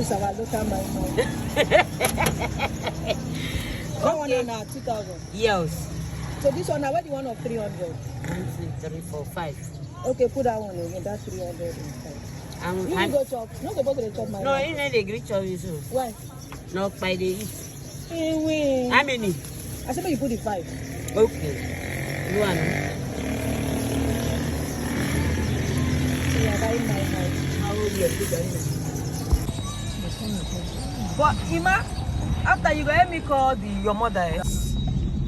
is our local money. That one is 2,000. Yes. So this one, what do you want of 300? 1, 2, 3, 4, 5. Okay, put that one again. That's 300 inside. You go chop. Not supposed to chop my. No, in the great chop is. Why? No, by the east. How many? I said you put the 5. Okay. You want? So you are buying my house. How will you put that in? But Ima, after you go help me call your mother.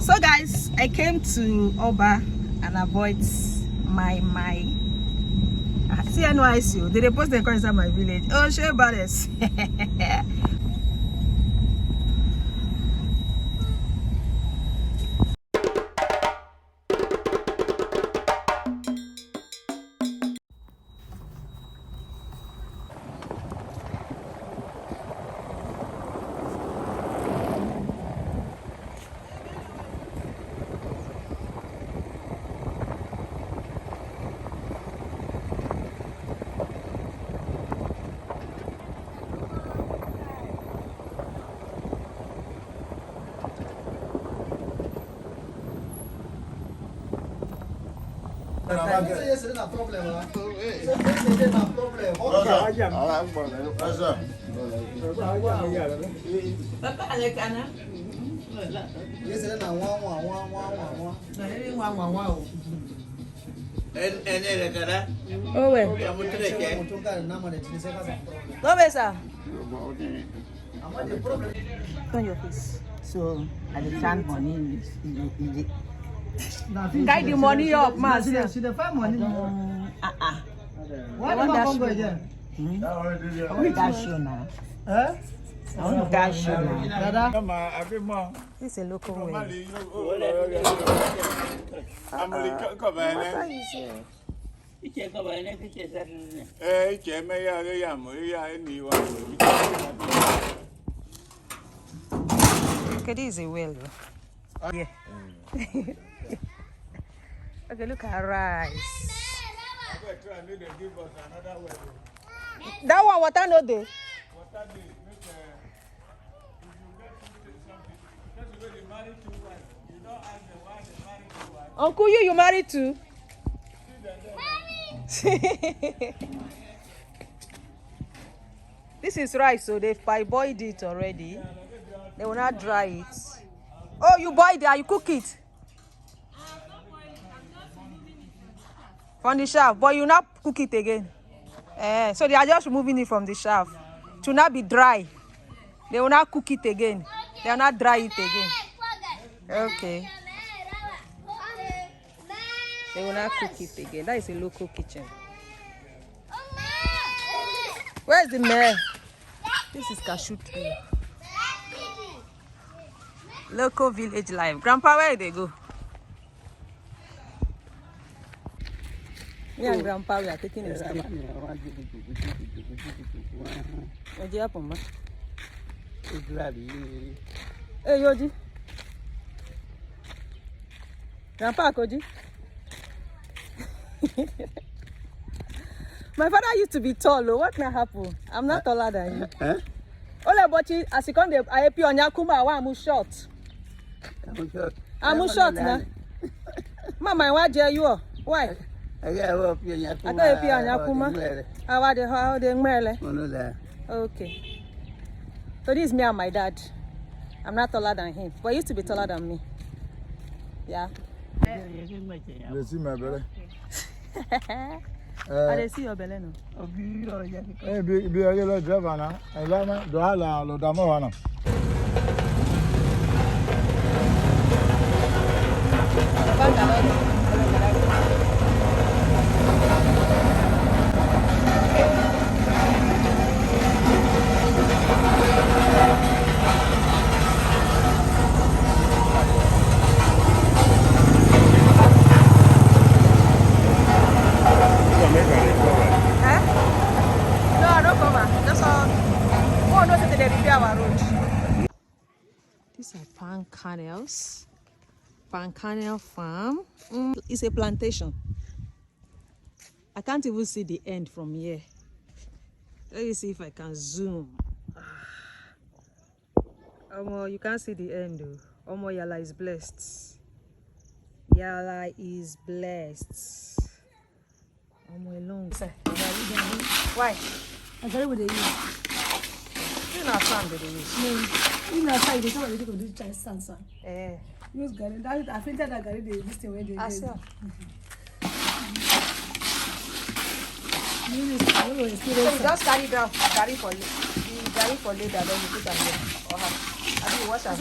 So guys, I came to Oba and avoid my see NYSU. They post the inside my village. Oh, share badass. Oh, well. Turn your face. So, I can't money in this. Guide the money up, man. See the find money. Why don't you go again? I want to dash you now. Huh? I want to dash you now. This is a local way. What are you saying? Okay, this is a well. Yeah. Okay, look at rice. That one, water no dey. Uncle, you married too? This is rice, so they've boiled it already. They will not dry it. Oh, you boiled it, you cook it? From the shaft, but you not cook it again. So they are just removing it from the shaft to not be dry. They will not cook it again. They will not dry it again. Okay. They will not cook it again. That is a local kitchen. Where's the mayor? This is cashew tree. Local village life. Grandpa, where they go? Me and Grandpa, we are taking a step. What do you happen, man? Hey, Yoji. Grandpa, Koji. My father used to be tall. Oh. What can happen? I'm not taller than you. Ole bochi, as you come, I help you on your kuma. I'm short. I'm short now. Mama, why dare you? Why? I got you on your kuma. How they mele? Okay. So this is me and my dad. I'm not taller than him, but he used to be taller than me. Yeah. Let's see my belly. I see your belly now. Hey, be a yellow driver now. I love my Doha Lodamo. These are palm kernels. Palm kernel farm. It's a plantation. I can't even see the end from here. Let me see if I can zoom. You can't see the end though. Yala is blessed. Yala is blessed. Long. Why? I got it with the use. You're not fan with the use. No, you know, I did somebody to do Chinese sansan. Use Gary. That I think that Gary they this thing when they. I see. You just carry down, carry for later, then you put them there. Or I mean, wash and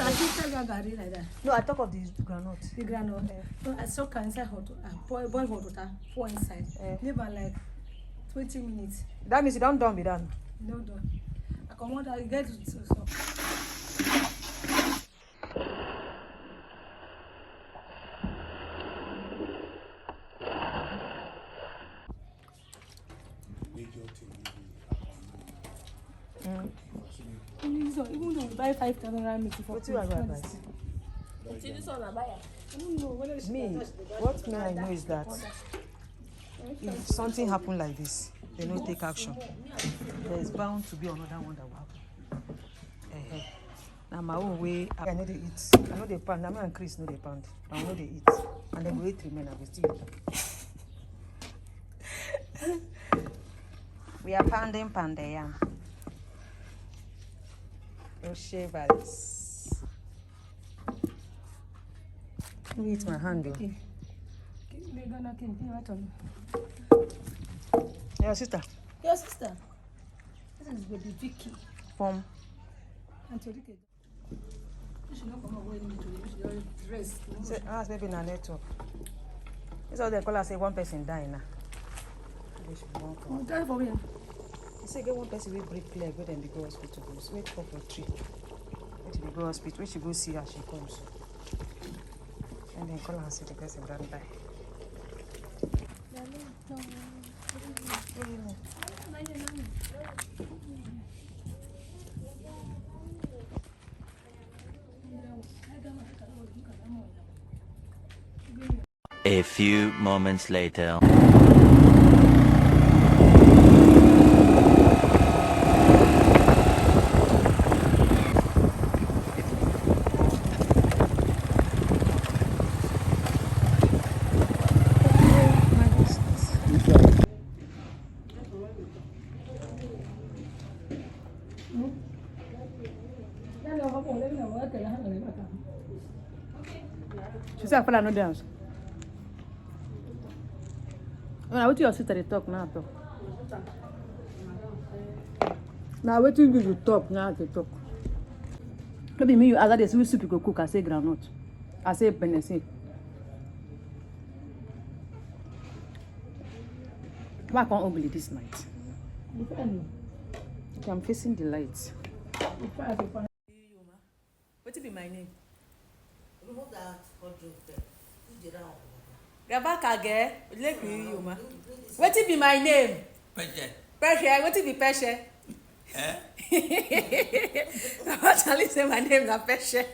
Gary like that. No, I talk of the granite. The granite. No, I soak inside hot water. Boil hot water. Pour inside. Leave like 20 minutes. That means you don't done with that. No done. I come out. I get it. So. Even though we buy 5,000 rand meat for what you are going to buy? What me I know is that if something happen like this, they don't take action. There is bound to be another one that will happen. Now my own way, I know they eat. I know they pound. Now me and Chris know they pound. I know they eat, and then we eat remain. I will still eat. We are pounding yam. Shivers. Let me eat my hand. Your sister. Your sister. This is baby Vicky. From. She not come away to dress. Ask baby na network. This is how they call us. Say one person die now. Die for me. He say get one person will break leg, go then they go hospital. Wait for 3. Wait till they go hospital. Wait she go see her, she comes. And then call her and say the person don't die. A few moments later. She said, I no dance. When I wait till your sister, they talk now. Talk. Now, wait till you talk now. They talk. Maybe me, you ask this, we soup you go cook. I say groundnut. I say penesi. Why can't ugly this night? I'm facing the lights. What be my name? Remove that hot drink there. Gabakage, let me you, ma. What be my name? Peshe. Peshe. What be Peshe? Eh? I actually say my name na Peshe.